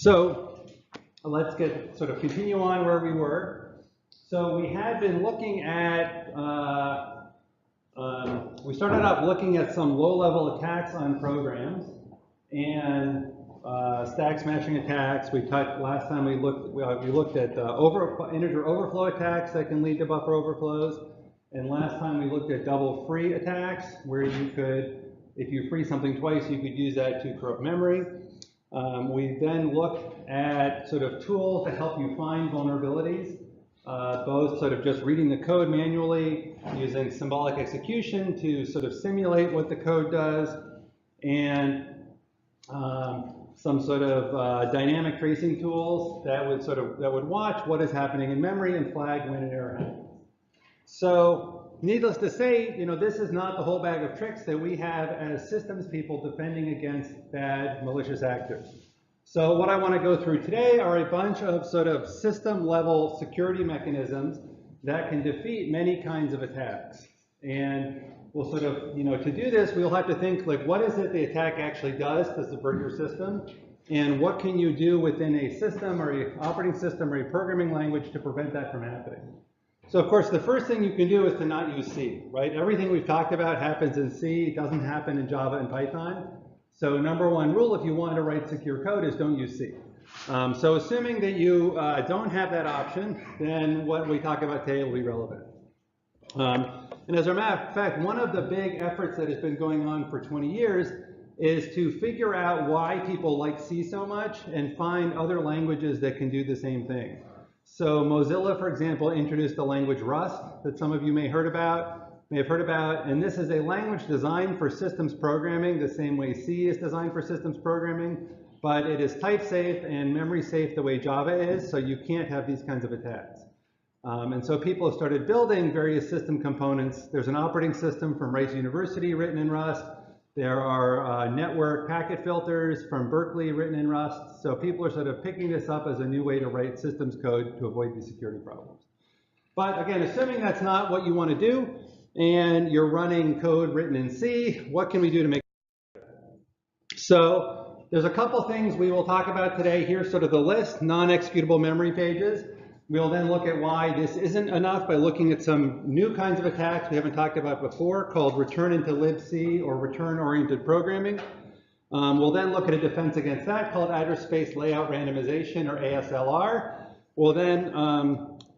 So let's continue on where we were. So we had been looking at, we started off looking at some low-level attacks on programs and stack smashing attacks. Last time we looked at integer overflow attacks that can lead to buffer overflows. And last time we looked at double free attacks, where you could, if you free something twice, you could use that to corrupt memory. We then looked at sort of tools to help you find vulnerabilities, both sort of just reading the code manually, using symbolic execution to sort of simulate what the code does, and some sort of dynamic tracing tools that would watch what is happening in memory and flag when an error happens. So, needless to say, this is not the whole bag of tricks that we have as systems people defending against bad, malicious actors. So what I want to go through today are a bunch of sort of system-level security mechanisms that can defeat many kinds of attacks. And we'll sort of, to do this, we'll have to think, like, what is it the attack actually does to subvert your system? And what can you do within a system or an operating system or a programming language to prevent that from happening? So of course, the first thing you can do is to not use C, right? Everything we've talked about happens in C. It doesn't happen in Java and Python. So number one rule, if you want to write secure code, is don't use C. So assuming that you don't have that option, then what we talk about today will be relevant. And as a matter of fact, one of the big efforts that has been going on for 20 years is to figure out why people like C so much and find other languages that can do the same thing. So Mozilla, for example, introduced the language Rust that some of you may have heard about, and this is a language designed for systems programming the same way C is designed for systems programming, but it is type safe and memory safe the way Java is, so you can't have these kinds of attacks. And so people have started building various system components. There's an operating system from Rice University written in Rust. There are network packet filters from Berkeley written in Rust. So people are sort of picking this up as a new way to write systems code to avoid these security problems. But again, assuming that's not what you want to do, and you're running code written in C, what can we do to make it better? So there's a couple things we will talk about today. Here's sort of the list: non-executable memory pages. We'll then look at why this isn't enough by looking at some new kinds of attacks we haven't talked about before, called return into libc or return-oriented programming. We'll then look at a defense against that called address space layout randomization, or ASLR. We'll then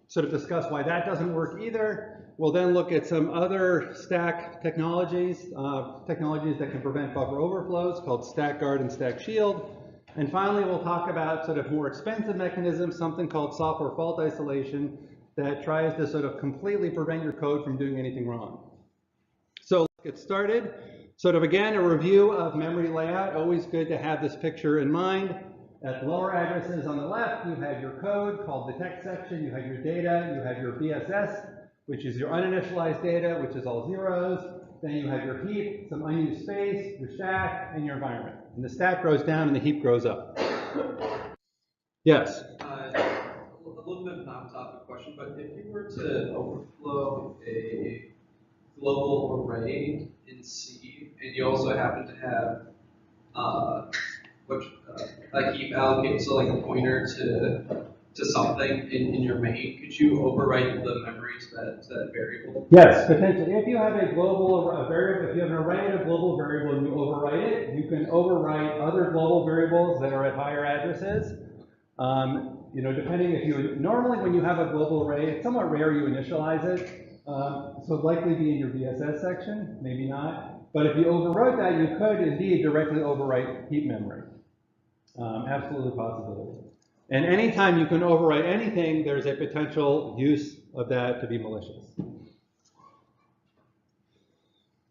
sort of discuss why that doesn't work either. We'll then look at some other stack technologies, technologies that can prevent buffer overflows, called stack guard and stack shield. And finally, we'll talk about sort of more expensive mechanisms, something called software fault isolation, that tries to sort of completely prevent your code from doing anything wrong. So let's get started. Sort of again, a review of memory layout. Always good to have this picture in mind. At the lower addresses on the left, you have your code called the text section. You have your data. You have your BSS, which is your uninitialized data, which is all zeros. Then you have your heap, some unused space, your stack, and your environment. And the stack grows down and the heap grows up. Yes? A little bit of an off-topic question, but if you were to overflow a global array in C, and you also happen to have a heap allocated, so like a pointer to something in your main, could you overwrite the memory to that variable? Yes, potentially. If you have a global variable, if you have an array of a global variable and you overwrite it, you can overwrite other global variables that are at higher addresses. Depending if you, normally when you have a global array, it's somewhat rare you initialize it. So it'd likely be in your BSS section, maybe not. But if you overwrote that, you could indeed directly overwrite heap memory. Absolutely possibility. And anytime you can overwrite anything, there's a potential use of that to be malicious.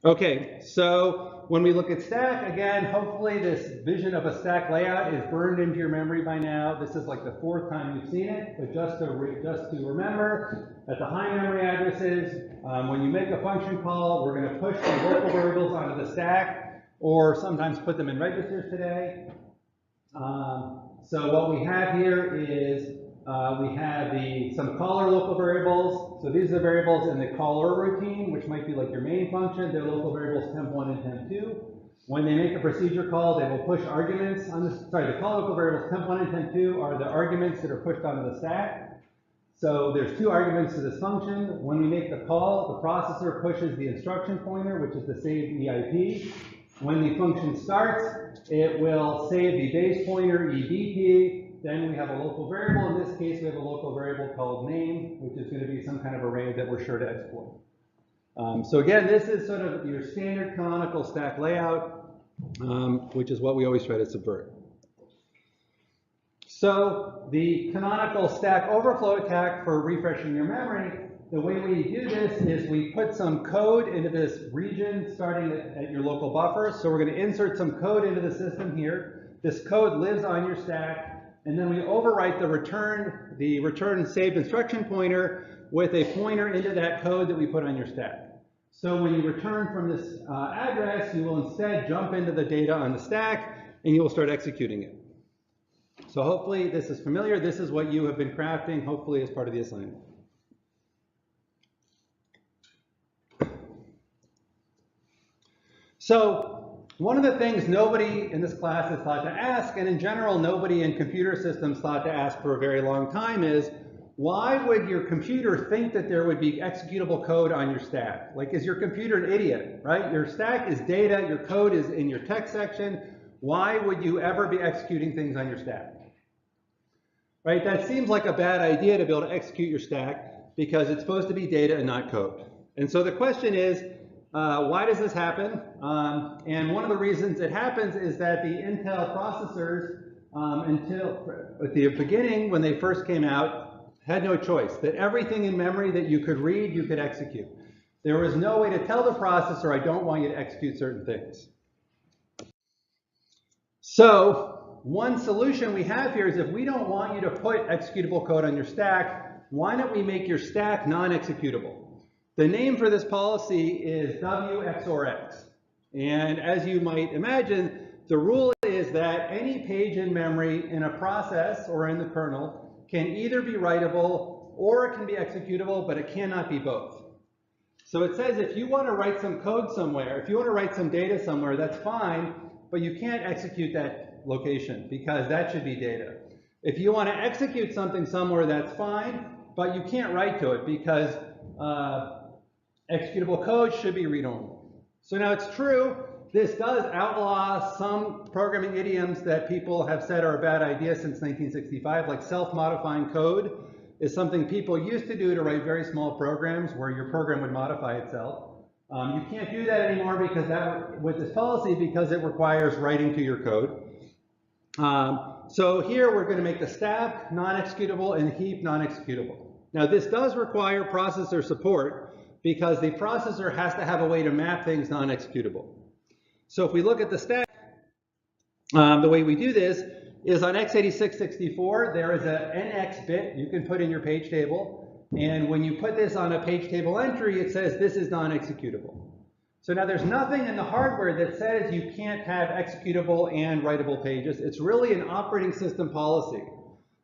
Okay, so when we look at stack, again, hopefully this vision of a stack layout is burned into your memory by now. This is like the 4th time you've seen it, but just to remember, at the high memory addresses, when you make a function call, we're going to push the local variables onto the stack, or sometimes put them in registers today. So what we have here is we have some caller local variables. So these are the variables in the caller routine, which might be like your main function. They're local variables temp1 and temp2. When they make a procedure call, they will push arguments on this. Sorry, the call local variables temp1 and temp2 are the arguments that are pushed onto the stack. So there's two arguments to this function. When we make the call, the processor pushes the instruction pointer, which is the saved EIP. When the function starts, it will save the base pointer EBP. Then we have a local variable. In this case, we have a local variable called name, which is going to be some kind of array that we're sure to exploit. So again, this is sort of your standard canonical stack layout, which is what we always try to subvert. So the canonical stack overflow attack for refreshing your memory, the way we do this is we put some code into this region starting at your local buffer. So we're going to insert some code into the system here. This code lives on your stack, and then we overwrite the return saved instruction pointer with a pointer into that code that we put on your stack. So when you return from this address, you will instead jump into the data on the stack, and you will start executing it. So hopefully this is familiar. This is what you have been crafting, hopefully as part of the assignment. So one of the things nobody in this class is thought to ask, and in general nobody in computer systems thought to ask for a very long time, is why would your computer think that there would be executable code on your stack? Like, is your computer an idiot, right? Your stack is data, your code is in your text section. Why would you ever be executing things on your stack? Right? That seems like a bad idea to be able to execute your stack because it's supposed to be data and not code. And so the question is, why does this happen? And one of the reasons it happens is that the Intel processors, until at the beginning when they first came out, had no choice. That everything in memory that you could read, you could execute. There was no way to tell the processor, I don't want you to execute certain things. So one solution we have here is if we don't want you to put executable code on your stack, why don't we make your stack non-executable? The name for this policy is WXRX. And as you might imagine, the rule is that any page in memory in a process or in the kernel can either be writable or it can be executable, but it cannot be both. So it says if you want to write some code somewhere, if you want to write some data somewhere, that's fine, but you can't execute that location because that should be data. If you want to execute something somewhere, that's fine, but you can't write to it because executable code should be read-only. So now it's true, this does outlaw some programming idioms that people have said are a bad idea since 1965, like self-modifying code is something people used to do to write very small programs where your program would modify itself. You can't do that anymore because with this policy because it requires writing to your code. So here we're going to make the stack non-executable and heap non-executable. Now this does require processor support because the processor has to have a way to map things non-executable. So if we look at the stack, the way we do this is on x86-64, there is an NX bit you can put in your page table. And when you put this on a page table entry, it says this is non-executable. So now there's nothing in the hardware that says you can't have executable and writable pages. It's really an operating system policy.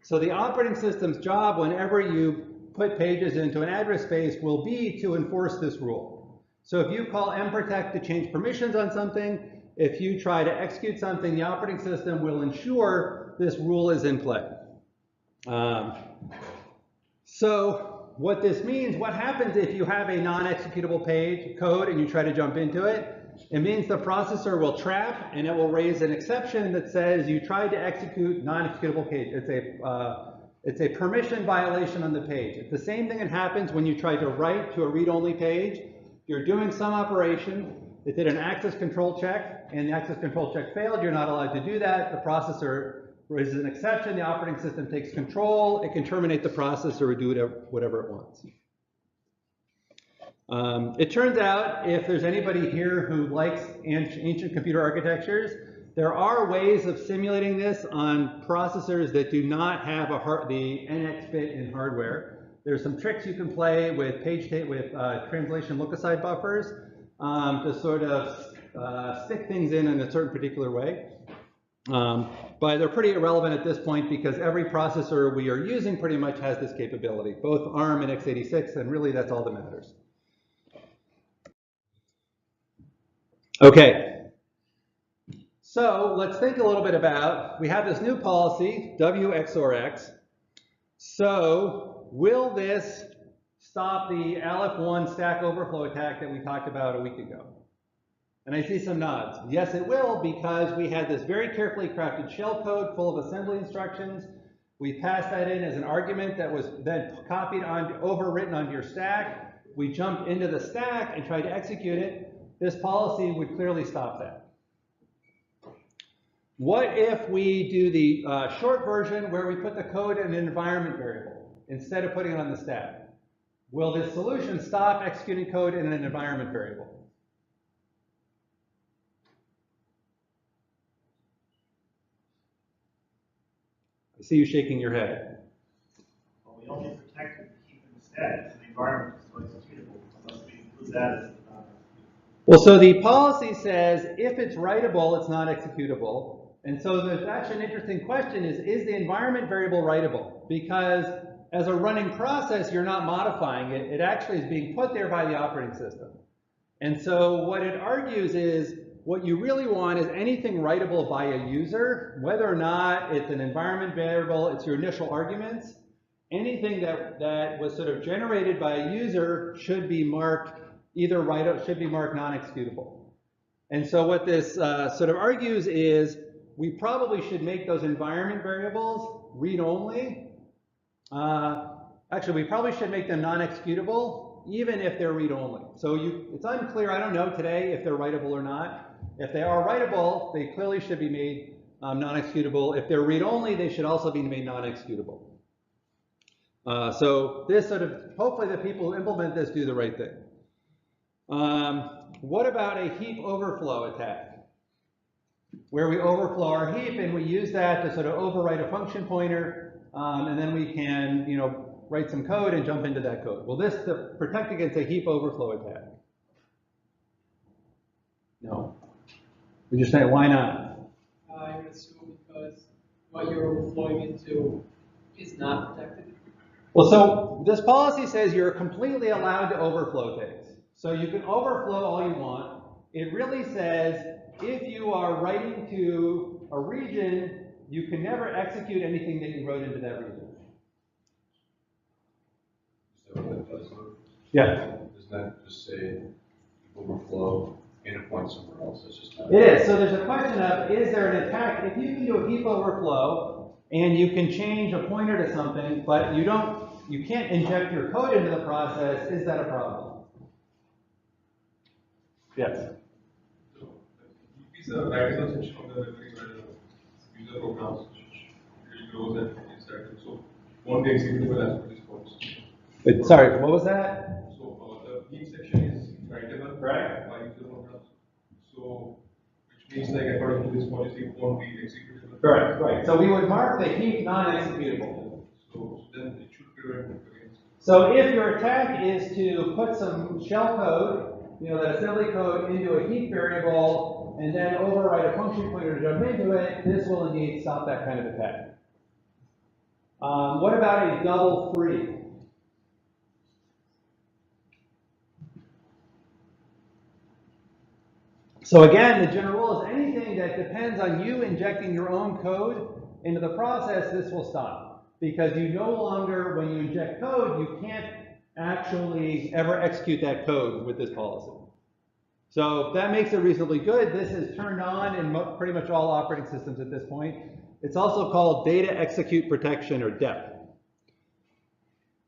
So the operating system's job whenever you put pages into an address space will be to enforce this rule. So if you call mprotect to change permissions on something, if you try to execute something, the operating system will ensure this rule is in play. So what this means, what happens if you have a non-executable page code and you try to jump into it? It means the processor will trap and it will raise an exception that says you tried to execute non-executable page. It's a permission violation on the page. It's the same thing that happens when you try to write to a read-only page. You're doing some operation, it did an access control check, and the access control check failed. You're not allowed to do that. The processor raises an exception. The operating system takes control. It can terminate the process or do whatever it wants. It turns out, if there's anybody here who likes ancient computer architectures, there are ways of simulating this on processors that do not have the NX bit in hardware. There's some tricks you can play with translation look-aside buffers to sort of stick things in a certain particular way. But they're pretty irrelevant at this point because every processor we are using pretty much has this capability, both ARM and x86, and really that's all that matters. Okay, So let's think a little bit about, we have this new policy, WXRX. So will this stop the Aleph1 Stack Overflow attack that we talked about a week ago? And I see some nods. Yes, it will, because we had this very carefully crafted shell code full of assembly instructions. We passed that in as an argument that was then copied on, overwritten onto your stack. We jumped into the stack and tried to execute it. This policy would clearly stop that. What if we do the short version where we put the code in an environment variable instead of putting it on the stack? Will this solution stop executing code in an environment variable? I see you shaking your head. Well, we only protect it to keep in the stack in the environment so it's executable, unless we include that as well, so the policy says if it's writable, it's not executable. And so there's actually an interesting question is the environment variable writable? Because as a running process, you're not modifying it. It actually is being put there by the operating system. And so what it argues is what you really want is anything writable by a user, whether or not it's an environment variable, it's your initial arguments, anything that was sort of generated by a user should be marked either writable, should be marked non-executable. And so what this sort of argues is we probably should make those environment variables read-only. Actually, we probably should make them non-executable, even if they're read-only. So it's unclear, I don't know today if they're writable or not. If they are writable, they clearly should be made non-executable. If they're read-only, they should also be made non-executable. So this sort of, hopefully the people who implement this do the right thing. What about a heap overflow attack? Where we overflow our heap and we use that to sort of overwrite a function pointer, and then we can, write some code and jump into that code. Will this protect against a heap overflow attack? No. We just say, why not? I would assume because what you're overflowing into is not protected. Well, so this policy says you're completely allowed to overflow things. So you can overflow all you want. It really says if you are writing to a region, you can never execute anything that you wrote into that region. So that does look. Yeah. Doesn't that just say overflow and a point somewhere else? It's just not. It is. So there's a question of, is there an attack? If you can do a heap overflow and you can change a pointer to something, but you can't inject your code into the process, is that a problem? Yes. So, is a radical section of the memory where the user programs which grows and is active. So, won't be executable as per this policy. Wait, sorry, what was that? So, the heap section is writable Right. by user programs. So, which means like according to this policy, it won't be executable. Correct, right. So we would mark the heap non-executable. So then it should prevent it against. So if your attack is to put some shell code, that assembly code into a heap variable and then override a function pointer to jump into it, this will indeed stop that kind of attack. What about a double free? So again, the general rule is anything that depends on you injecting your own code into the process, this will stop. Because you no longer, when you inject code, you can't actually ever execute that code with this policy. So that makes it reasonably good. This is turned on in pretty much all operating systems at this point. It's also called data execute protection, or DEP.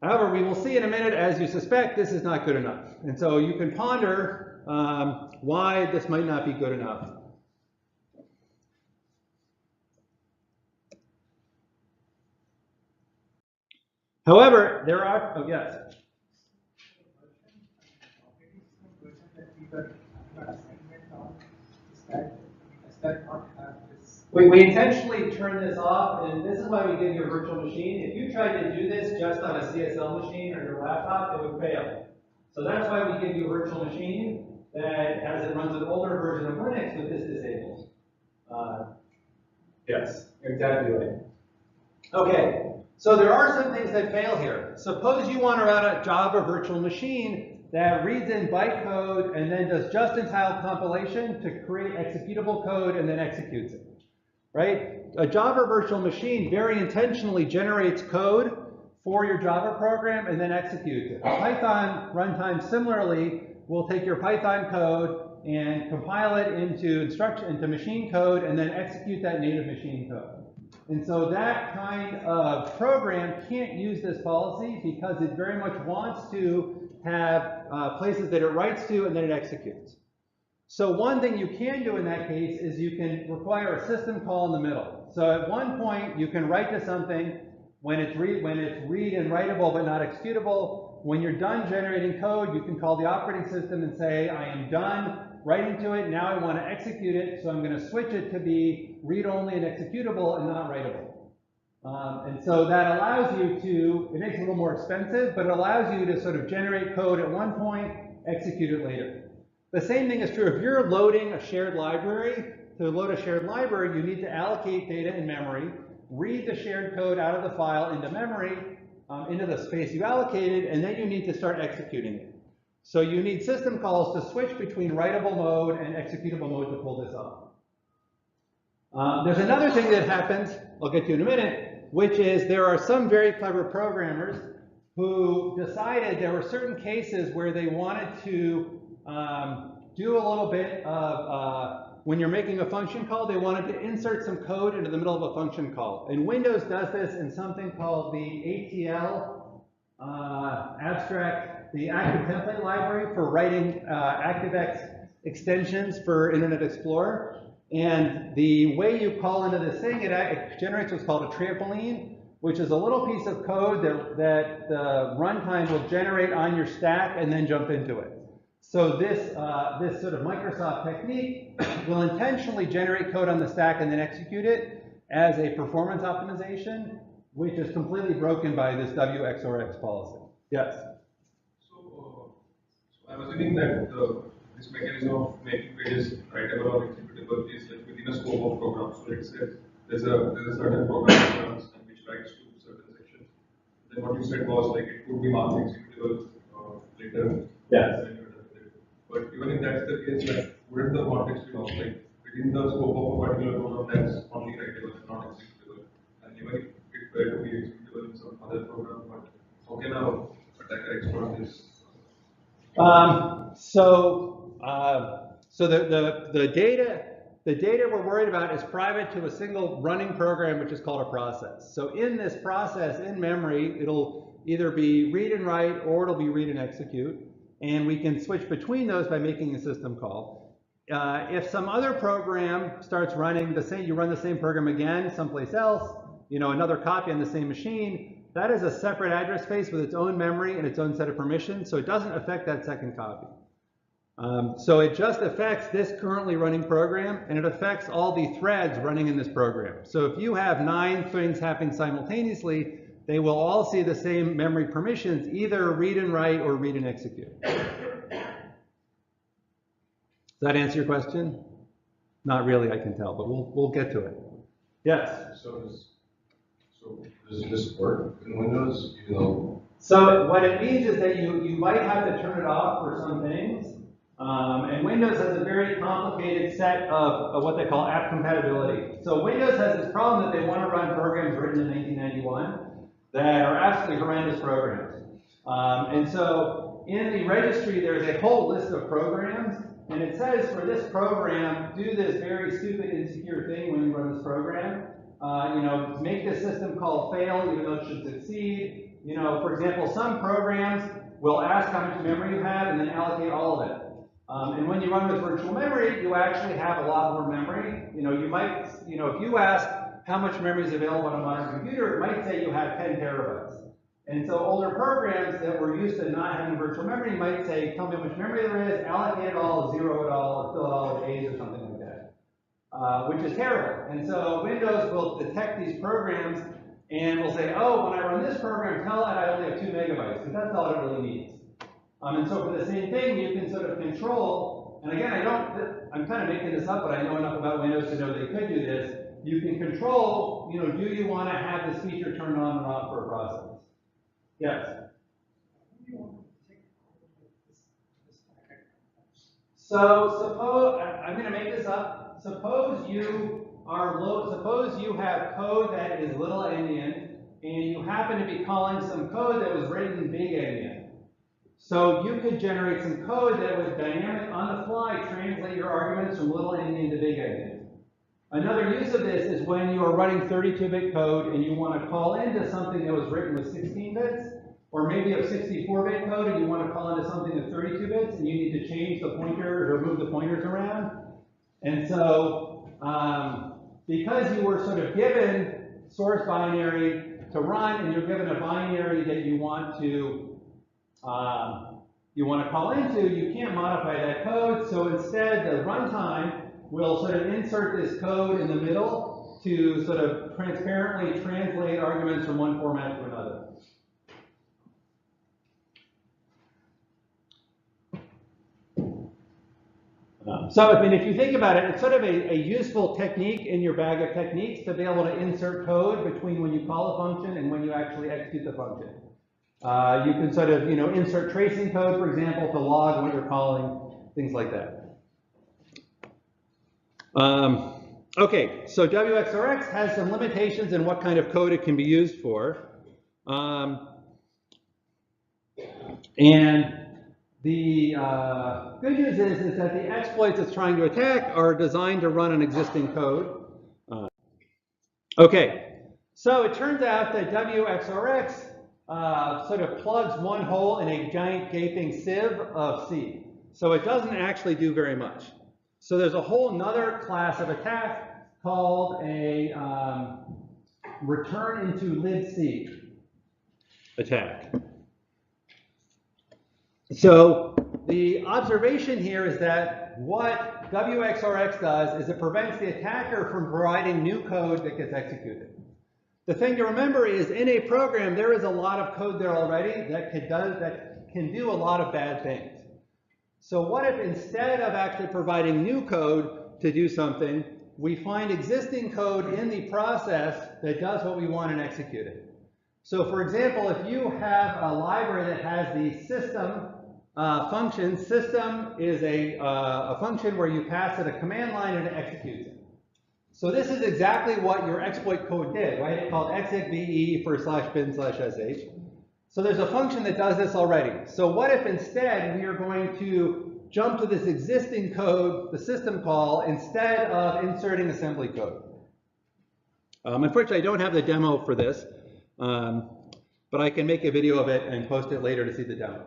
However, we will see in a minute, as you suspect, this is not good enough. And so you can ponder why this might not be good enough. However, there are, oh yes. We intentionally turn this off, and this is why we give you a virtual machine. If you tried to do this just on a CSL machine or your laptop, it would fail. So that's why we give you a virtual machine that, as it runs an older version of Linux, with this disabled. Yes, exactly right. Okay, so there are some things that fail here. Suppose you want to run a Java virtual machine that reads in bytecode and then does just-in-time compilation to create executable code and then executes it, right? A Java virtual machine very intentionally generates code for your Java program and then executes it. A Python runtime similarly will take your Python code and compile it into machine code and then execute that native machine code. And so that kind of program can't use this policy because it very much wants to have places that it writes to and then it executes. So one thing you can do in that case is you can require a system call in the middle. So at one point you can write to something when it's read and writable but not executable. When you're done generating code, you can call the operating system and say, I am done writing to it, now I want to execute it, so I'm going to switch it to be read-only and executable and not writable. And so that allows you to, it makes it a little more expensive, but it allows you to sort of generate code at one point, execute it later. The same thing is true if you're loading a shared library. To load a shared library, you need to allocate data in memory, read the shared code out of the file into memory, into the space you allocated, and then you need to start executing it. So you need system calls to switch between writable mode and executable mode to pull this off. There's another thing that happens, I'll get to in a minute, which is there are some very clever programmers who decided there were certain cases where they wanted to do a little bit of, when you're making a function call, they wanted to insert some code into the middle of a function call. And Windows does this in something called the ATL abstract, the active template library for writing ActiveX extensions for Internet Explorer. And the way you call into this thing, it generates what's called a trampoline, which is a little piece of code that the runtime will generate on your stack and then jump into it. So this sort of Microsoft technique will intentionally generate code on the stack and then execute it as a performance optimization, which is completely broken by this WXRX policy. Yes? So I'm assuming that this mechanism of making pages writable or executable is like within a scope of program. So let's say there's a certain program that runs and which writes to certain sections. Then what you said was like it could be marked executable later. Yes. But even if that's the case, like, wouldn't the context be also like within the scope of a particular program that's only writable and not executable? And even if it were to be executable in some other program, but how can an attacker exploit this? So the data we're worried about is private to a single running program, which is called a process. So in this process, in memory, it'll either be read and write or it'll be read and execute. And we can switch between those by making a system call. If some other program starts running the same, you run the same program again someplace else, another copy on the same machine, that is a separate address space with its own memory and its own set of permissions, so it doesn't affect that second copy. So it just affects this currently running program, and it affects all the threads running in this program. So if you have 9 things happening simultaneously, they will all see the same memory permissions, either read and write or read and execute. Does that answer your question? Not really, I can tell, but we'll get to it. Yes? So does this work in Windows, even though? So what it means is that you might have to turn it off for some things. And Windows has a very complicated set of what they call app compatibility. So Windows has this problem that they want to run programs written in 1991 that are absolutely horrendous programs. And so in the registry, there's a whole list of programs, and it says for this program, do this very stupid, insecure thing when you run this program. Make this system call fail, even though it should succeed. For example, some programs will ask how much memory you have and then allocate all of it. And when you run with virtual memory, you actually have a lot more memory. You might, if you ask how much memory is available on a modern computer, it might say you have 10 terabytes. And so older programs that were used to not having virtual memory might say, tell me how much memory there is, allocate it all, zero it all, or fill it all with A's or something like that, which is terrible. And so Windows will detect these programs and will say, oh, when I run this program, tell it I only have 2 megabytes, because that's all it really needs. And so for the same thing, you can sort of control, and again, I'm kind of making this up, but I know enough about Windows to know they could do this. You can control, do you want to have this feature turned on or off for a process? Yes? Who do you want to protect this So suppose, I'm going to make this up. Suppose you have code that is little endian, and you happen to be calling some code that was written in big endian. So you could generate some code that would dynamic on the fly translate your arguments from little endian to big endian. Another use of this is when you are running 32-bit code and you want to call into something that was written with 16 bits, or maybe you have 64-bit code and you want to call into something with 32 bits and you need to change the pointer or move the pointers around. And so, because you were sort of given source binary to run and you're given a binary that you want to call into, you can't modify that code. So instead, the runtime will sort of insert this code in the middle to sort of transparently translate arguments from one format to another. So, I mean, if you think about it, it's sort of a useful technique in your bag of techniques to be able to insert code between when you call a function and when you actually execute the function. You can sort of, insert tracing code, for example, to log what you're calling, things like that. Okay, so WXRX has some limitations in what kind of code it can be used for. And the good news is that the exploits it's trying to attack are designed to run on existing code. Okay, so it turns out that WXRX sort of plugs one hole in a giant gaping sieve of C. So it doesn't actually do very much. So there's a whole nother class of attack called a return into libc attack. So the observation here is that what WXRX does is it prevents the attacker from providing new code that gets executed. The thing to remember is in a program, there is a lot of code there already that can do a lot of bad things. So what if instead of actually providing new code to do something, we find existing code in the process that does what we want and execute it? So for example, if you have a library that has the system function, system is a function where you pass it a command line and it executes it. So this is exactly what your exploit code did, right? It's called exec/bin/sh. So there's a function that does this already. So what if instead we are going to jump to this existing code, the system call, instead of inserting assembly code? Unfortunately, I don't have the demo for this, but I can make a video of it and post it later to see the demo.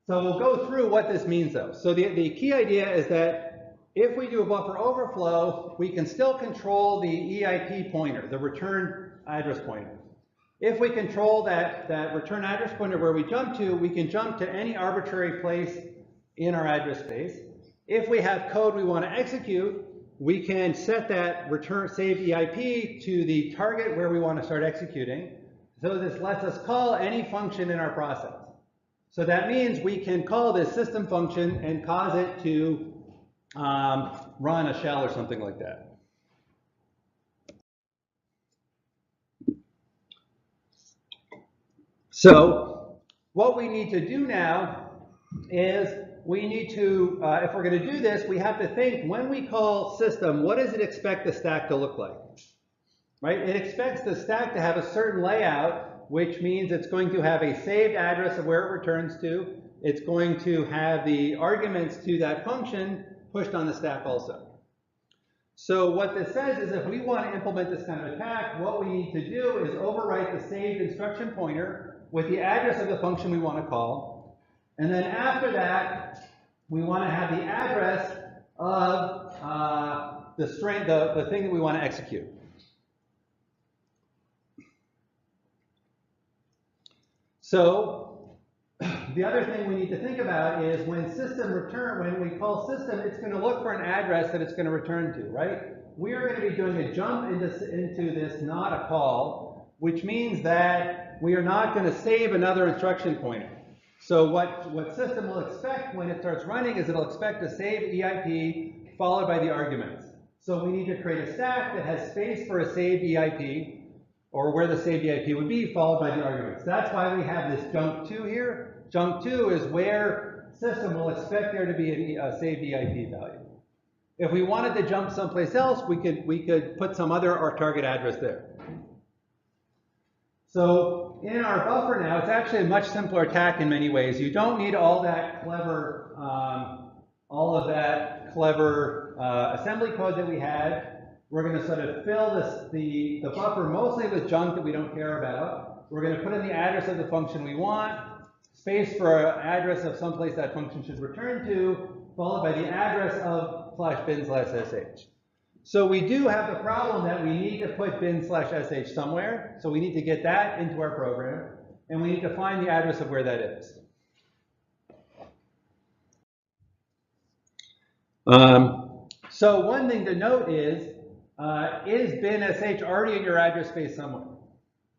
So we'll go through what this means though. So the key idea is that if we do a buffer overflow, we can still control the EIP pointer, the return address pointer. If we control that return address pointer where we jump to, we can jump to any arbitrary place in our address space. If we have code we want to execute, we can set that return save EIP to the target where we want to start executing. So this lets us call any function in our process. So that means we can call this system function and cause it to run a shell or something like that. So what we need to do now is we need to, if we're going to do this, we have to think when we call system, what does it expect the stack to look like? Right? It expects the stack to have a certain layout, which means it's going to have a saved address of where it returns to. It's going to have the arguments to that function pushed on the stack also. So what this says is if we want to implement this kind of attack, what we need to do is overwrite the saved instruction pointer with the address of the function we want to call. And then after that, we want to have the address of the thing that we want to execute. So the other thing we need to think about is when we call system, it's going to look for an address that it's going to return to, right? We are going to be doing a jump into this, not a call, which means that we are not going to save another instruction pointer. So what system will expect when it starts running is it'll expect a save EIP followed by the arguments. So we need to create a stack that has space for a saved EIP, or where the saved EIP would be, followed by the arguments. That's why we have this jump 2 here. Jump 2 is where system will expect there to be a saved EIP value. If we wanted to jump someplace else, we could put some other our target address there. So in our buffer now, it's actually a much simpler attack in many ways. You don't need all of that clever assembly code that we had. We're going to sort of fill the buffer mostly with junk that we don't care about. We're going to put in the address of the function we want, space for an address of someplace that function should return to, followed by the address of /bin/sh. So we do have the problem that we need to put bin/sh somewhere. So we need to get that into our program, and we need to find the address of where that is. So one thing to note is bin/sh already in your address space somewhere?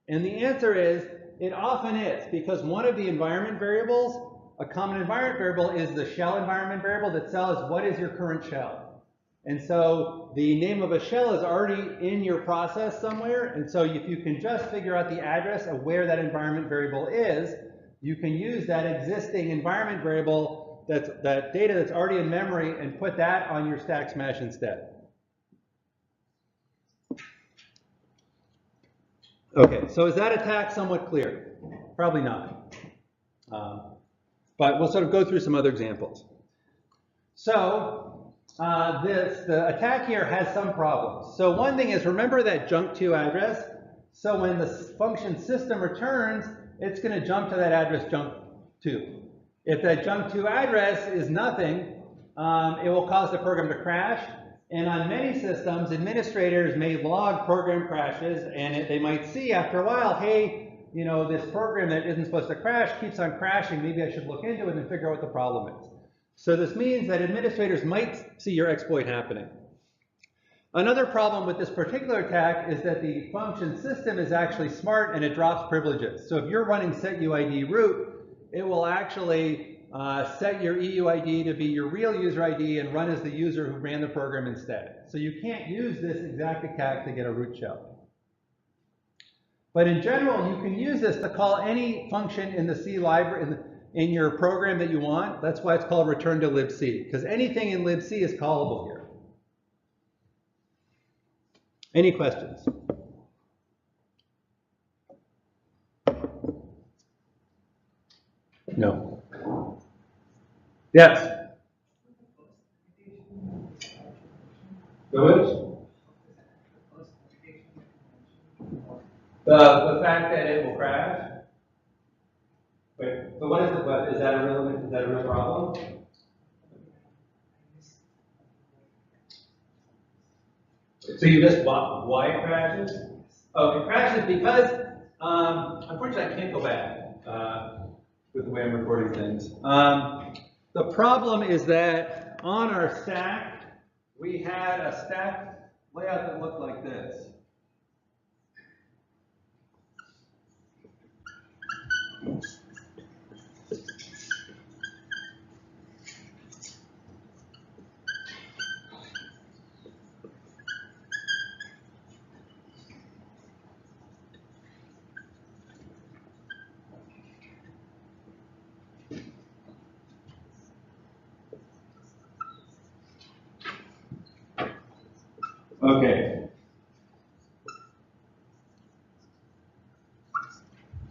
And the answer is, it often is, because one of the environment variables, a common environment variable, is the shell environment variable that tells what is your current shell. And so the name of a shell is already in your process somewhere, and so if you can just figure out the address of where that environment variable is, you can use that existing environment variable, that data that's already in memory, and put that on your stack smash instead. Okay, so is that attack somewhat clear? Probably not. But we'll sort of go through some other examples. So the attack here has some problems. So one thing is, remember that junk2 address? So when the function system returns, it's going to jump to that address junk2. If that junk2 address is nothing, it will cause the program to crash. And on many systems, administrators may log program crashes, and they might see after a while, hey, you know, this program that isn't supposed to crash keeps on crashing. Maybe I should look into it and figure out what the problem is. So this means that administrators might see your exploit happening. Another problem with this particular attack is that the function system is actually smart and it drops privileges. So if you're running setuid root, it will actually set your EUID to be your real user ID and run as the user who ran the program instead. So you can't use this exact attack to get a root shell. But in general, you can use this to call any function in the C library, in your program that you want. That's why it's called return to libc, because anything in libc is callable here. Any questions? No. Yes? The which? The fact that it will crash. Wait, so what is it? Is that a real problem? So you missed why it crashes? Oh, it crashes because, unfortunately, I can't go back with the way I'm recording things. The problem is that on our stack, we had a stack layout that looked like this. Okay.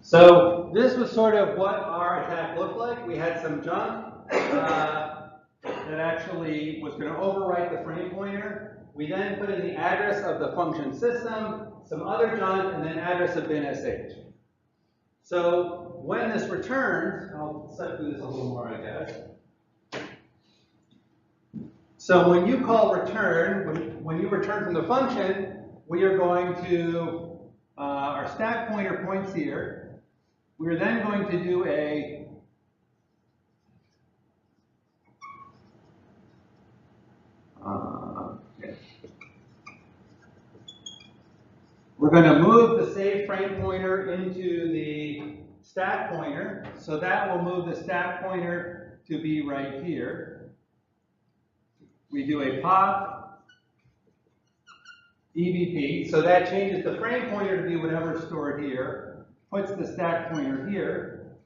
So this was sort of what our attack looked like. We had some junk that actually was going to overwrite the frame pointer. We then put in the address of the function system, some other junk, and then address of bin/sh. So when this returns, I'll set through this a little more, I guess. So when you call return, when you return from the function, we are going to, our stack pointer points here. We're then going to do a we're going to move the save frame pointer into the stack pointer. So that will move the stack pointer to be right here. We do a pop EBP, so that changes the frame pointer to be whatever's stored here, puts the stack pointer here.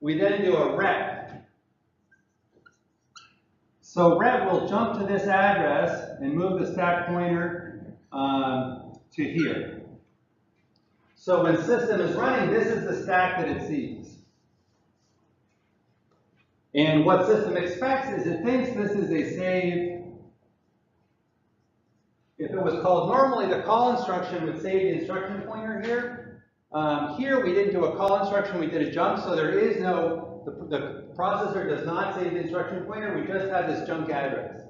We then do a rec So ret will jump to this address and move the stack pointer to here. So when system is running, this is the stack that it sees. And what system expects is it thinks this is a save. If it was called normally, the call instruction would save the instruction pointer here. Here we didn't do a call instruction, we did a jump, so there is no, the processor does not save the instruction pointer, we just have this junk address.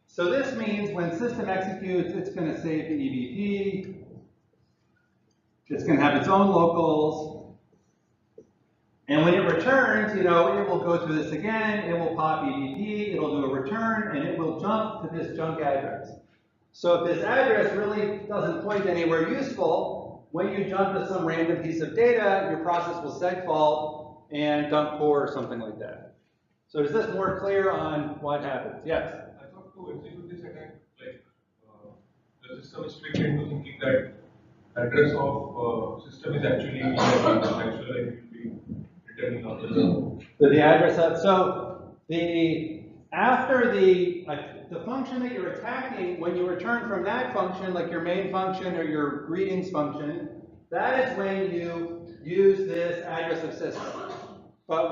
So this means when system executes, it's going to save the EBP, it's going to have its own locals, and when it returns, it will go through this again, it will pop EBP, it'll do a return, and it will jump to this junk address. So if this address really doesn't point anywhere useful, when you jump to some random piece of data, your process will segfault and dump core or something like that. So is this more clear on what happens? Yes? I thought to execute this attack, the system is tricked into thinking that address of system is actually it will be returning out the address of, so after the function that you're attacking, when you return from that function, like your main function or your greetings function, that is when you use this address of system. So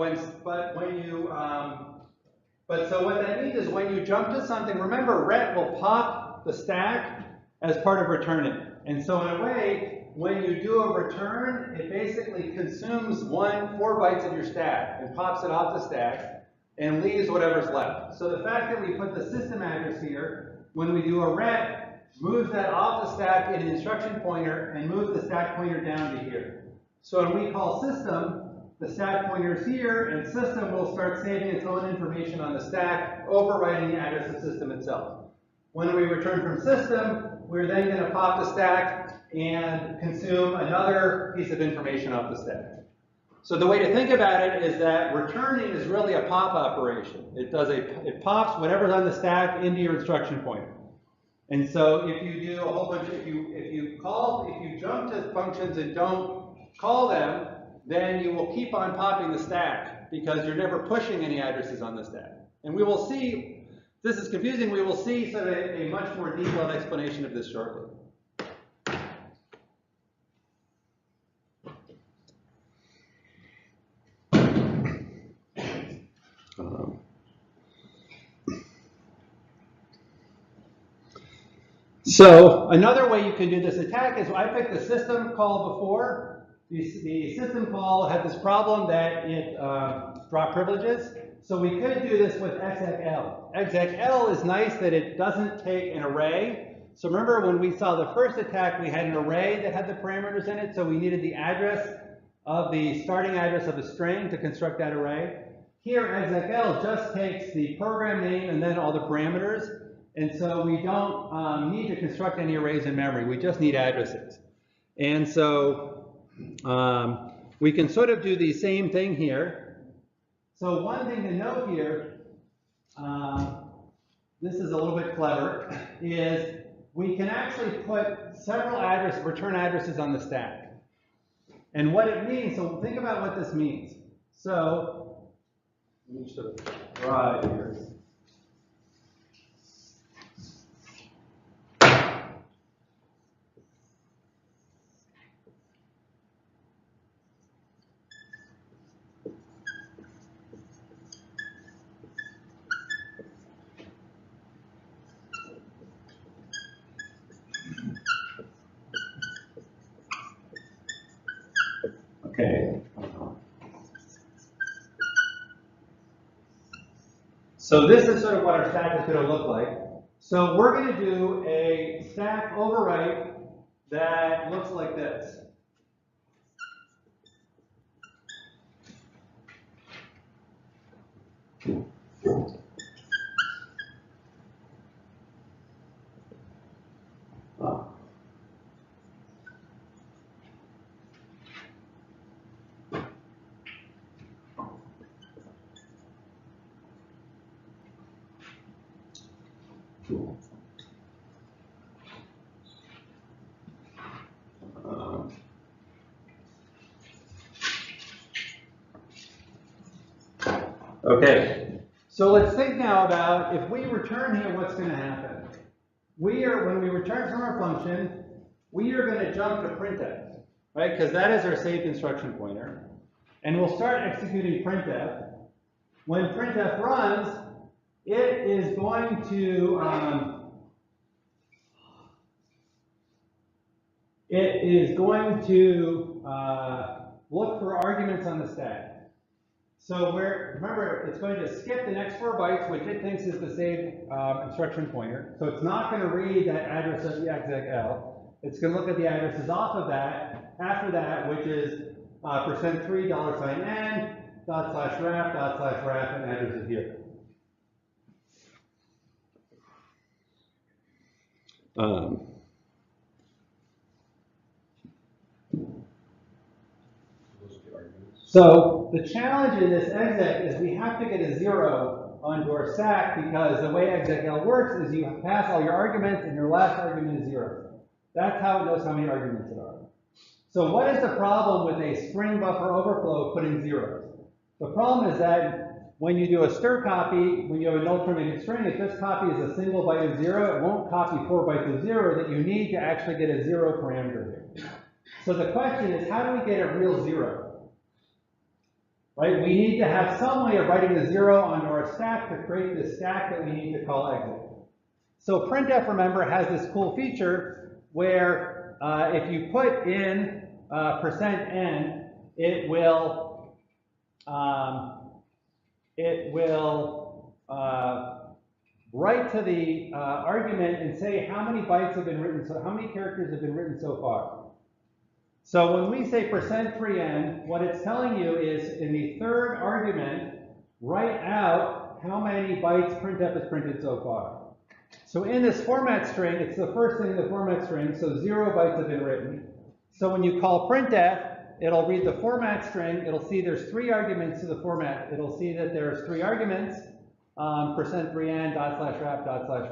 what that means is when you jump to something, remember ret will pop the stack as part of returning. And so in a way, when you do a return, it basically consumes 4 bytes of your stack and pops it off the stack and leaves whatever's left. So the fact that we put the system address here, when we do a ret, moves that off the stack in an instruction pointer and moves the stack pointer down to here. So when we call system, the stack pointer is here, and system will start saving its own information on the stack, overwriting the address of system itself. When we return from system, we're then going to pop the stack and consume another piece of information off the stack. So the way to think about it is that returning is really a pop operation. It pops whatever's on the stack into your instruction pointer. And so if you do a whole bunch, if you jump to functions and don't call them, then you will keep on popping the stack because you're never pushing any addresses on the stack. And we will see, this is confusing, we will see sort of a much more detailed explanation of this shortly. So another way you can do this attack is I picked the system call before. The system call had this problem that it dropped privileges. So we could do this with execl. Execl is nice that it doesn't take an array. So remember when we saw the first attack, we had an array that had the parameters in it. So we needed the address of the starting address of a string to construct that array. Here, execl just takes the program name and then all the parameters. And so we don't need to construct any arrays in memory. We just need addresses. And so we can sort of do the same thing here. So one thing to note here, this is a little bit clever, is we can actually put several return addresses on the stack. And what it means, so think about what this means. So let me sort of draw it here. Okay. So this is sort of what our stack is going to look like. So we're going to do a stack overwrite that looks like this. Okay, So let's think now about if we return here, what's going to happen? When we return from our function, we are going to jump to printf, right? Because that is our saved instruction pointer. And we'll start executing printf. When printf runs, it is going to look for arguments on the stack. So remember, it's going to skip the next 4 bytes, which it thinks is the saved instruction pointer. So it's not going to read that address of the execl. It's going to look at the addresses off of that, after that, which is %3 $n, /wrap, and addresses here. So the challenge in this exec is we have to get a 0 onto our stack because the way execl works is you pass all your arguments and your last argument is 0. That's how it knows how many arguments there are. So what is the problem with a string buffer overflow putting zeros? The problem is that when you do a stir copy, when you have a null terminated string, it just copies a single byte of 0. It won't copy 4 bytes of 0 that you need to actually get a 0 parameter here. So the question is, how do we get a real 0? Right? We need to have some way of writing the 0 onto our stack to create the stack that we need to call exit. So printf, remember, has this cool feature where if you put in %n, it will write to the argument and say how many bytes have been written, so how many characters have been written so far. So when we say %3n, what it's telling you is in the third argument, write out how many bytes printf has printed so far. So in this format string, it's the first thing in the format string, so 0 bytes have been written. So when you call printf, it'll read the format string, it'll see there's 3 arguments to the format. It'll see that there's 3 arguments, %3n,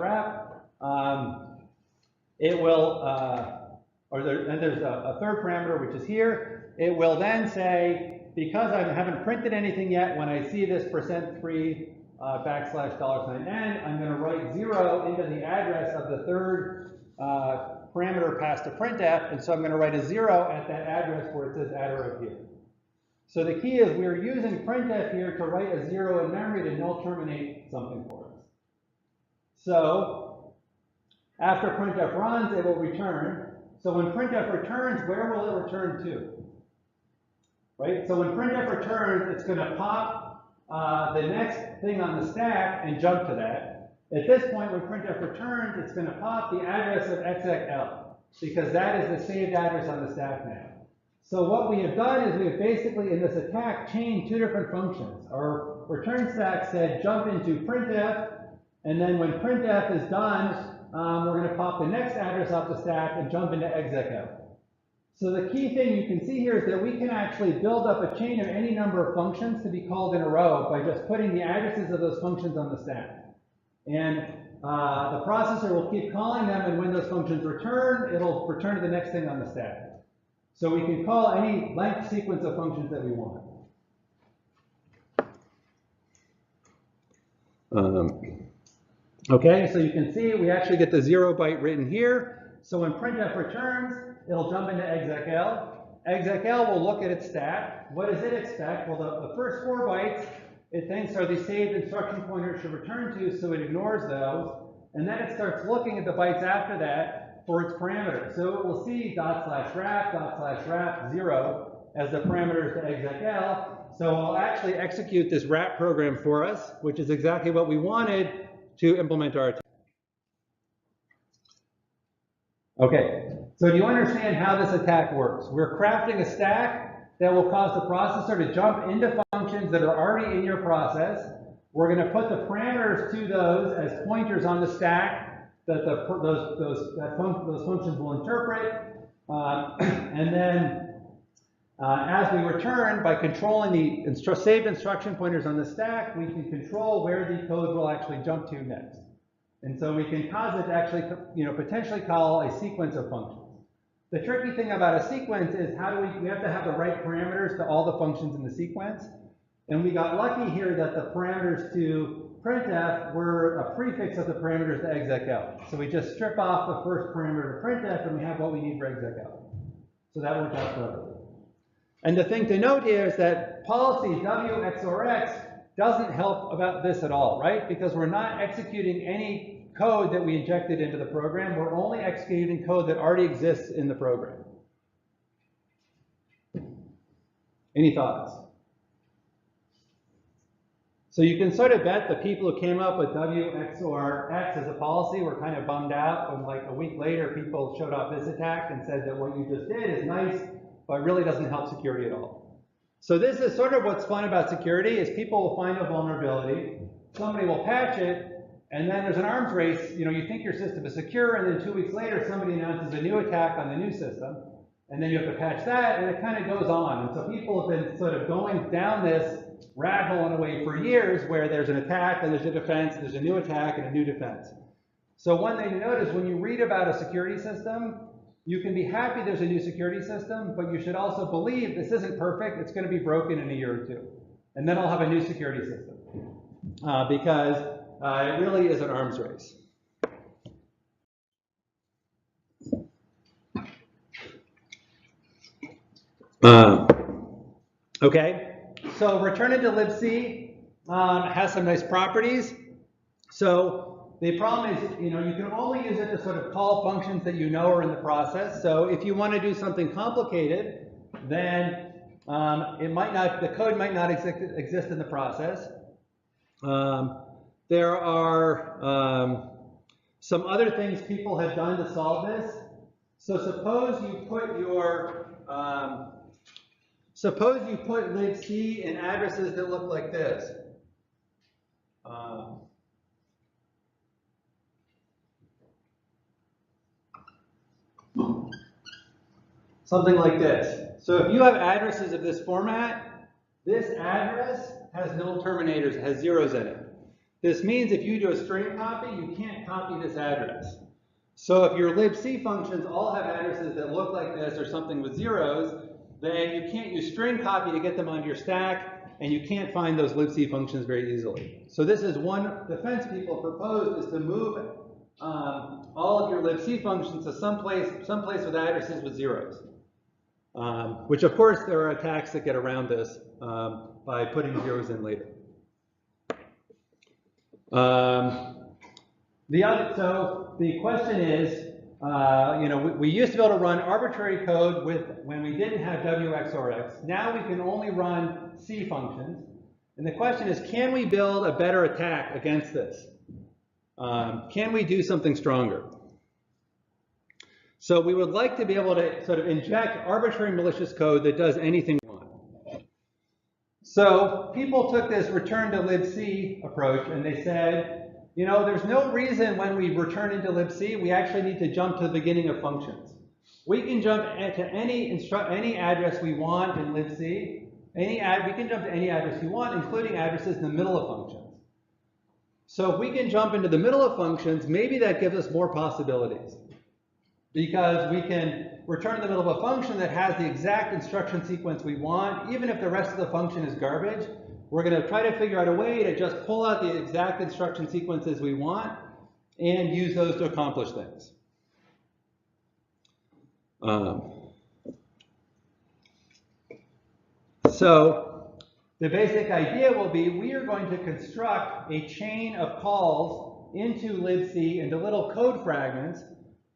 /wrap, it will, and there's a third parameter, which is here. It will then say, because I haven't printed anything yet, when I see this %3 $n, I'm going to write 0 into the address of the third parameter passed to printf, and so I'm going to write a 0 at that address where it says addr here. So the key is we're using printf here to write a 0 in memory to null terminate something for us. So after printf runs, it will return. So when printf returns, where will it return to? Right? So when printf returns, it's going to pop the next thing on the stack and jump to that. At this point, when printf returns, it's going to pop the address of execl, because that is the saved address on the stack now. So what we have done is we have basically, in this attack, chained 2 different functions. Our return stack said jump into printf, and then when printf is done, we're going to pop the next address off the stack and jump into execl. So the key thing you can see here is that we can actually build up a chain of any number of functions to be called in a row by just putting the addresses of those functions on the stack. And the processor will keep calling them, and when those functions return, it'll return to the next thing on the stack. So we can call any length sequence of functions that we want. Okay, so you can see we actually get the 0 byte written here. So when printf returns, it'll jump into execl. Execl will look at its stack. What does it expect? Well, the first 4 bytes it thinks are the saved instruction pointer it should return to, so it ignores those. And then it starts looking at the bytes after that for its parameters. So it will see ./wrap, 0 as the parameters to execl. So it'll actually execute this wrap program for us, which is exactly what we wanted to implement our attack. Okay, so do you understand how this attack works? We're crafting a stack that will cause the processor to jump into functions that are already in your process. We're going to put the parameters to those as pointers on the stack that those functions will interpret. And then as we return, by controlling the saved instruction pointers on the stack, we can control where the code will actually jump to next. And so we can cause it to actually, potentially call a sequence of functions. The tricky thing about a sequence is we have to have the right parameters to all the functions in the sequence. And we got lucky here that the parameters to printf were a prefix of the parameters to execl. So we just strip off the first parameter to printf and we have what we need for execl. So that worked out perfectly. And the thing to note here is that policy WXRX doesn't help about this at all, right? Because we're not executing any code that we injected into the program. We're only executing code that already exists in the program. Any thoughts? So you can sort of bet the people who came up with WXRX as a policy were kind of bummed out when like a week later people showed off this attack and said that what you just did is nice, but really doesn't help security at all. So this is sort of what's fun about security is people will find a vulnerability, somebody will patch it, and then there's an arms race. You know, you think your system is secure, and then 2 weeks later somebody announces a new attack on the new system, and then you have to patch that, and it kind of goes on. And so people have been sort of going down this rat hole in a way for years where there's an attack and there's a defense, and there's a new attack and a new defense. So one thing to note is when you read about a security system, you can be happy there's a new security system, but you should also believe this isn't perfect, it's going to be broken in a year or two. And then I'll have a new security system. Because it really is an arms race. Okay, so returning to libc has some nice properties. So the problem is, you know, you can only use it to sort of call functions that you know are in the process. So if you want to do something complicated, then the code might not exist in the process. There are some other things people have done to solve this. So suppose you put libc in addresses that look like this. Something like this. So if you have addresses of this format, this address has null terminators, it has zeros in it. This means if you do a string copy, you can't copy this address. So if your libc functions all have addresses that look like this or something with zeros, then you can't use string copy to get them onto your stack, and you can't find those libc functions very easily. So this is one defense people proposed, is to move all of your libc functions to someplace with addresses with zeros. Which of course there are attacks that get around this by putting zeros in later. So the question is, you know, we used to be able to run arbitrary code when we didn't have WXRX. Now we can only run C functions. And the question is, can we build a better attack against this? Can we do something stronger? So we would like to be able to sort of inject arbitrary malicious code that does anything we want. So people took this return to libc approach and they said, you know, there's no reason when we return into libc, we actually need to jump to the beginning of functions. We can jump to any address we want in libc. We can jump to any address we want, including addresses in the middle of functions. So if we can jump into the middle of functions, maybe that gives us more possibilities. Because we can return in the middle of a function that has the exact instruction sequence we want, even if the rest of the function is garbage. We're going to try to figure out a way to just pull out the exact instruction sequences we want and use those to accomplish things. So the basic idea will be we are going to construct a chain of calls into libc into little code fragments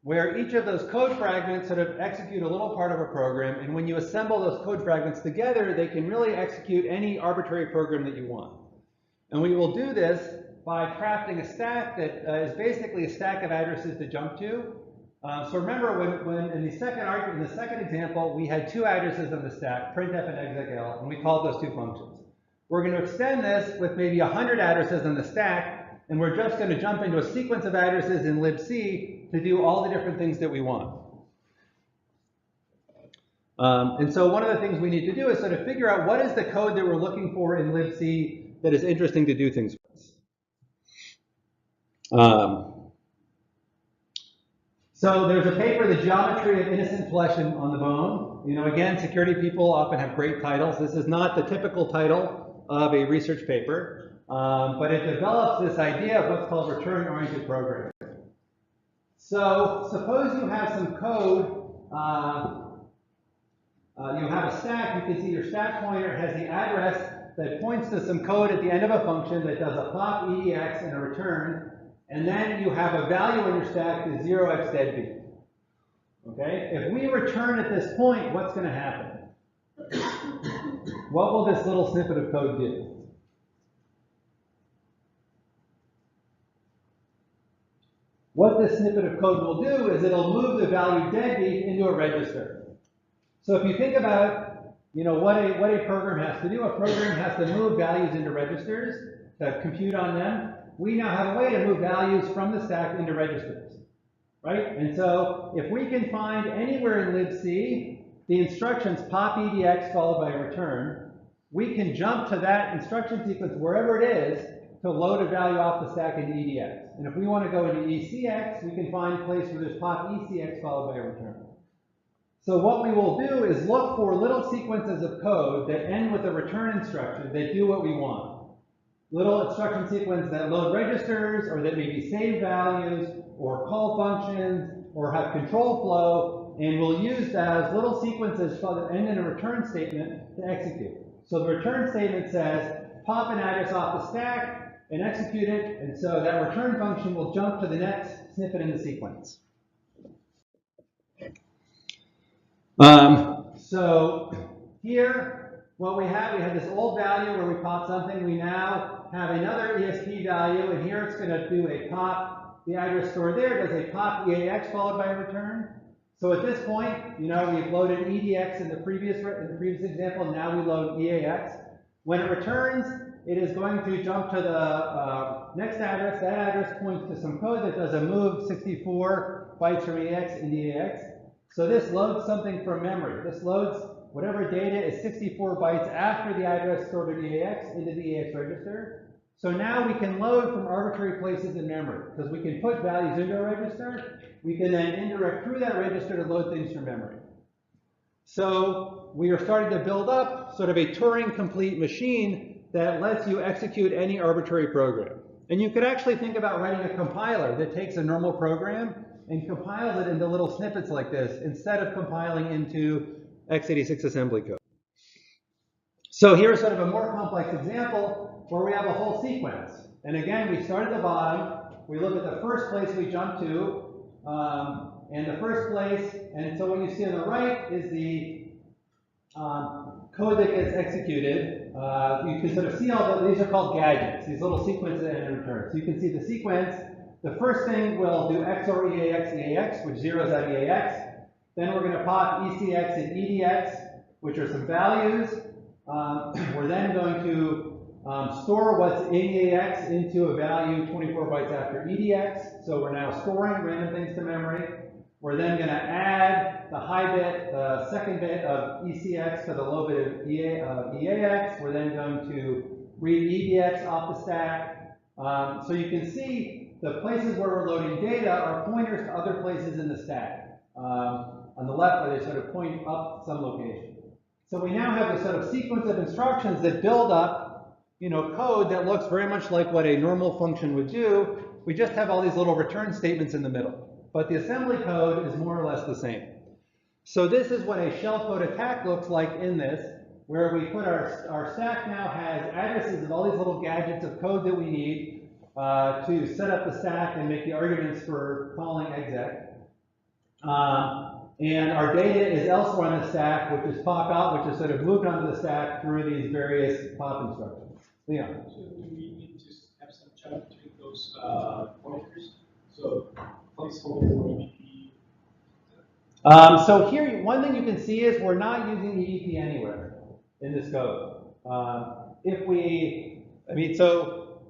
where each of those code fragments sort of execute a little part of a program, and when you assemble those code fragments together, they can really execute any arbitrary program that you want. And we will do this by crafting a stack that is basically a stack of addresses to jump to. So remember when in the second example, we had two addresses on the stack, printf and execl, and we called those two functions. We're going to extend this with maybe 100 addresses on the stack, and we're just going to jump into a sequence of addresses in libc to do all the different things that we want. And so one of the things we need to do is sort of figure out what is the code that we're looking for in libc that is interesting to do things with. So there's a paper, The Geometry of Innocent Flesh on the Bone. You know, again, security people often have great titles. This is not the typical title of a research paper. But it develops this idea of what's called return-oriented programming. So suppose you have some code, you have a stack, you can see your stack pointer has the address that points to some code at the end of a function that does a pop, edx, and a return, and then you have a value in your stack that's 0x deadbeat. Okay? If we return at this point, what's going to happen? What will this little snippet of code do? What this snippet of code will do is it'll move the value deadbeat into a register. So if you think about what a program has to do, a program has to move values into registers to compute on them. We now have a way to move values from the stack into registers, right? And so if we can find anywhere in libc the instructions pop edx followed by a return, we can jump to that instruction sequence wherever it is to load a value off the stack into edx. And if we want to go into ecx, we can find a place where there's pop ecx followed by a return. So what we will do is look for little sequences of code that end with a return instruction that do what we want. Little instruction sequences that load registers, or that maybe save values, or call functions, or have control flow, and we'll use those little sequences that end in a return statement to execute. So the return statement says, pop an address off the stack and execute it, and so that return function will jump to the next snippet in the sequence. So here, what we have this old value where we pop something. We now have another ESP value, and here it's going to do a pop. The address stored there does a pop EAX followed by a return. So at this point, we've loaded EDX in the previous example. Now we load EAX. When it returns, it is going to jump to the next address. That address points to some code that does a move 64 bytes from EAX into EAX. So this loads something from memory. This loads whatever data is 64 bytes after the address stored in EAX into the EAX register. So now we can load from arbitrary places in memory, because we can put values into a register. We can then indirect through that register to load things from memory. So we are starting to build up sort of a Turing-complete machine that lets you execute any arbitrary program. And you could actually think about writing a compiler that takes a normal program and compiles it into little snippets like this instead of compiling into x86 assembly code. So here's sort of a more complex example where we have a whole sequence. And again, we start at the bottom. We look at the first place we jump to, and the first place. And so what you see on the right is the code that gets executed. You can sort of see these are called gadgets, these little sequences and returns. So you can see the sequence. The first thing will do XOR EAX, EAX, which zeroes out EAX. Then we're going to pop ECX and EDX, which are some values. We're then going to store what's in EAX into a value 24 bytes after EDX. So we're now storing random things to memory. We're then going to add the high bit, the second bit of ECX to the low bit of EAX. We're then going to read EDX off the stack. So you can see the places where we're loading data are pointers to other places in the stack. On the left, where they sort of point up some location. So we now have a sort of sequence of instructions that build up, code that looks very much like what a normal function would do. We just have all these little return statements in the middle. But the assembly code is more or less the same. So this is what a shellcode attack looks like in this, where we put our stack now has addresses of all these little gadgets of code that we need to set up the stack and make the arguments for calling exec. And our data is elsewhere on the stack, which is pop out, which is sort of moved onto the stack through these various pop instructions. Leon. So do we need to have some chunk between those pointers? So placeholder or EVP? So here, one thing you can see is we're not using EVP anywhere in this code.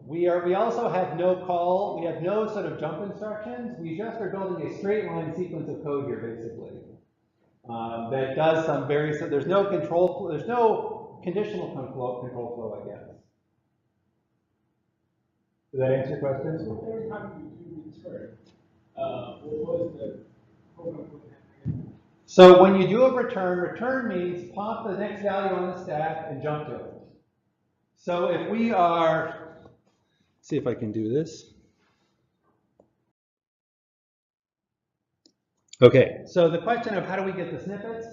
We also have no call, we have no sort of jump instructions. We just are building a straight line sequence of code here, basically. That does some various, there's no control, there's no conditional control flow, I guess. Does that answer your question? So every time you do return, what is the program going to have? So when you do a return means pop the next value on the stack and jump to it. So if we are see if I can do this. Okay, so the question of how do we get the snippets?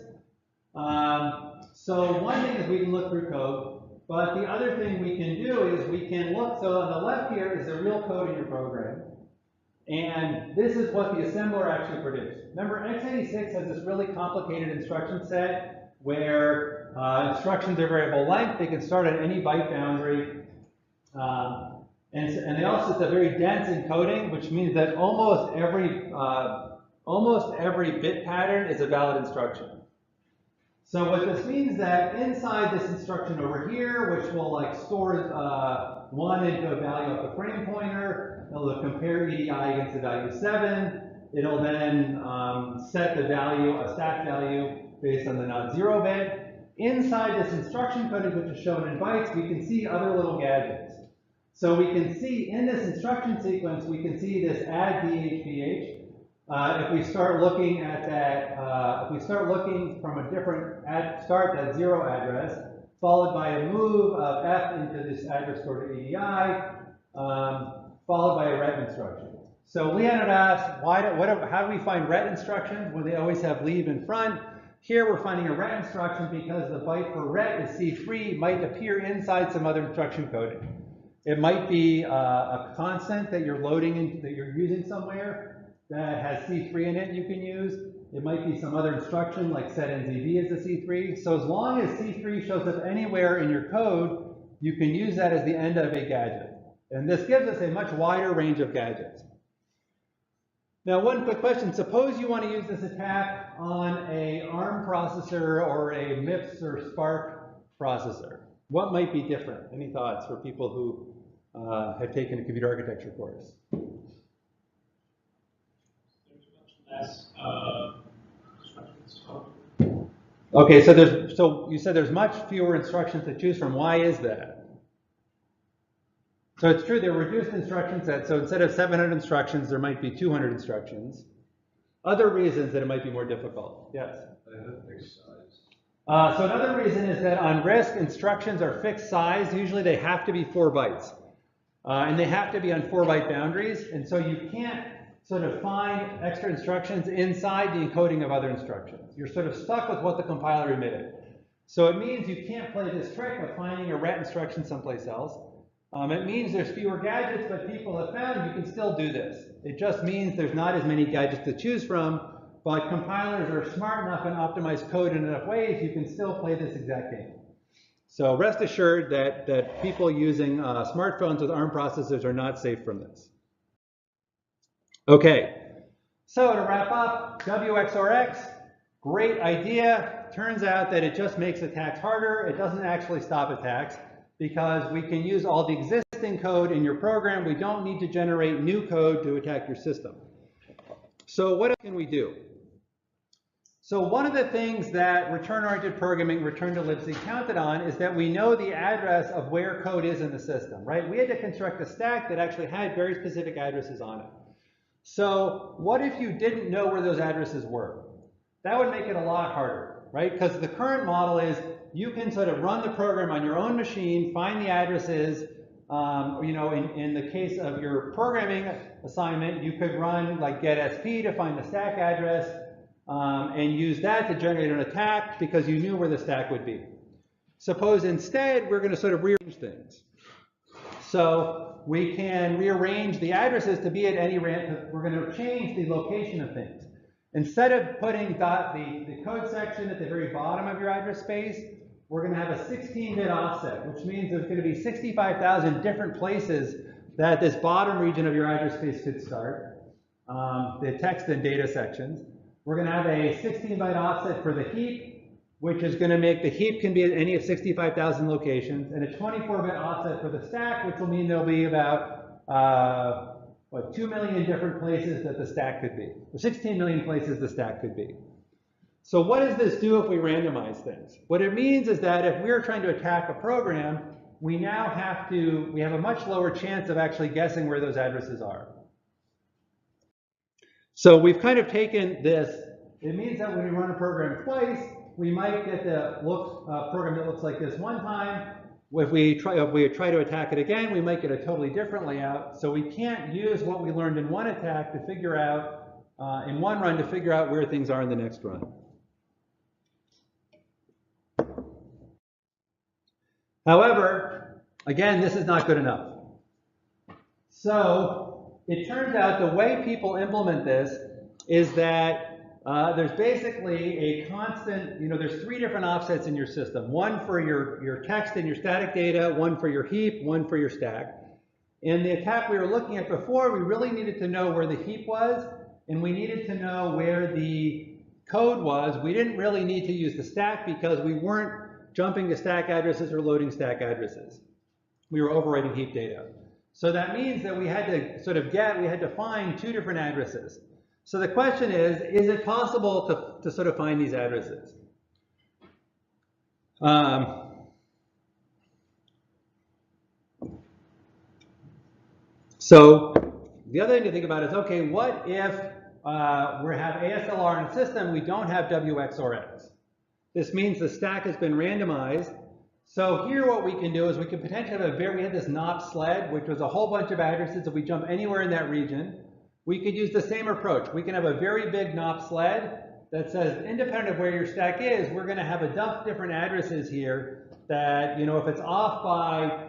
So one thing is we can look through code, but the other thing we can do is we can look, so on the left here is the real code in your program, and this is what the assembler actually produced. Remember, x86 has this really complicated instruction set where instructions are variable length, they can start at any byte boundary, and they also, it's a very dense encoding, which means that almost every bit pattern is a valid instruction. So what this means is that inside this instruction over here, which will like store 1 into a value of the frame pointer, it'll compare EDI against the value 7. It'll then set the value, a stack value, based on the not zero bit. Inside this instruction code, which is shown in bytes, we can see other little gadgets. So we can see in this instruction sequence, we can see this add DHBH. If we start looking at that, if we start looking from a different start that 0 address, followed by a move of F into this address stored to EDI, followed by a ret instruction. So Leon had asked, how do we find ret instructions when they always have leave in front? Here we're finding a ret instruction because the byte for ret is C3, might appear inside some other instruction coding. It might be a constant that you're loading in, that you're using somewhere that has C3 in it you can use. It might be some other instruction like set NZB as a C3. So as long as C3 shows up anywhere in your code, you can use that as the end of a gadget. And this gives us a much wider range of gadgets. Now, one quick question. Suppose you want to use this attack on a ARM processor or a MIPS or SPARC processor. What might be different? Any thoughts for people who have taken a computer architecture course? Less instructions. Okay, so you said there's much fewer instructions to choose from. Why is that? So it's true, there are reduced instruction sets. So instead of 700 instructions, there might be 200 instructions. Other reasons that it might be more difficult. Yes? Fixed size. So another reason is that on RISC, instructions are fixed size. Usually they have to be 4 bytes. And they have to be on 4-byte boundaries. And so you can't sort of find extra instructions inside the encoding of other instructions. You're sort of stuck with what the compiler emitted. So it means you can't play this trick of finding a ret instruction someplace else. It means there's fewer gadgets, but people have found you can still do this. It just means there's not as many gadgets to choose from, but compilers are smart enough and optimize code in enough ways you can still play this exact game. So rest assured that people using smartphones with ARM processors are not safe from this. Okay, so to wrap up, WXRX, great idea. Turns out that it just makes attacks harder. It doesn't actually stop attacks because we can use all the existing code in your program. We don't need to generate new code to attack your system. So what can we do? So one of the things that return-oriented programming, return to libc counted on is that we know the address of where code is in the system, right? We had to construct a stack that actually had very specific addresses on it. So what if you didn't know where those addresses were? That would make it a lot harder, right? Because the current model is you can sort of run the program on your own machine, find the addresses. You know, in the case of your programming assignment, you could run like getsp to find the stack address and use that to generate an attack because you knew where the stack would be. Suppose instead we're going to sort of rearrange things. So we can rearrange the addresses to be at any random. We're going to change the location of things. Instead of putting the code section at the very bottom of your address space, we're going to have a 16-bit offset, which means there's going to be 65,000 different places that this bottom region of your address space could start, the text and data sections. We're going to have a 16-byte offset for the heap, which is going to make the heap can be at any of 65,000 locations, and a 24-bit offset for the stack, which will mean there'll be about 2 million different places that the stack could be, or 16 million places the stack could be. So what does this do if we randomize things? What it means is that if we're trying to attack a program, we now have a much lower chance of actually guessing where those addresses are. So we've kind of taken this. It means that when we run a program twice, we might get the program that looks like this one time, if we try to attack it again, we might get a totally different layout. So we can't use what we learned in one attack to figure out, in one run, to figure out where things are in the next run. However, again, this is not good enough. So it turns out the way people implement this is that there's basically a constant, there's 3 different offsets in your system. One for your text and your static data, one for your heap, one for your stack. In the attack we were looking at before, we really needed to know where the heap was, and we needed to know where the code was. We didn't really need to use the stack because we weren't jumping to stack addresses or loading stack addresses. We were overwriting heap data. So that means that we had to find 2 different addresses. So the question is it possible to sort of find these addresses? So the other thing to think about is, okay, what if we have ASLR in a system, we don't have WXRX? This means the stack has been randomized. So here what we can do is we can potentially have we had this NOP sled, which was a whole bunch of addresses. If we jump anywhere in that region, we could use the same approach. We can have a very big NOP sled that says, independent of where your stack is, we're going to have a dump different addresses here that, if it's off by,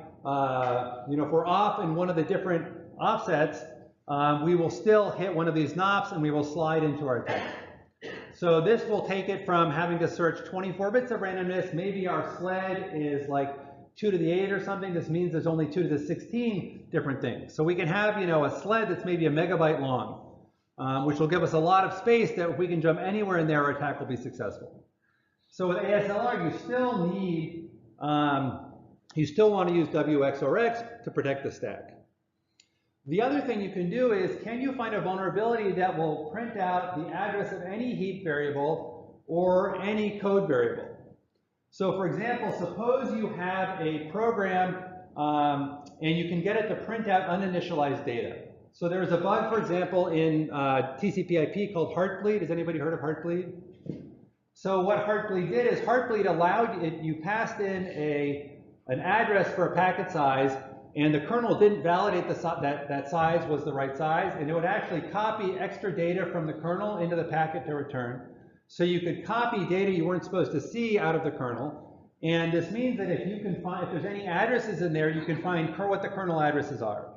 if we're off in one of the different offsets, we will still hit one of these NOPs and we will slide into our attack. So this will take it from having to search 24 bits of randomness. Maybe our sled is like 2 to the 8 or something. This means there's only 2 to the 16 different things. So we can have, a sled that's maybe a megabyte long, which will give us a lot of space that if we can jump anywhere in there, our attack will be successful. So with ASLR, you still need, you still want to use WXRX to protect the stack. The other thing you can do is, can you find a vulnerability that will print out the address of any heap variable or any code variable? So for example, suppose you have a program and you can get it to print out uninitialized data. So there's a bug, for example, in TCP/IP called Heartbleed. Has anybody heard of Heartbleed? So what Heartbleed did is Heartbleed allowed you passed in an address for a packet size, and the kernel didn't validate that size was the right size, and it would actually copy extra data from the kernel into the packet to return. So you could copy data you weren't supposed to see out of the kernel, and this means that if there's any addresses in there, you can find what the kernel addresses are.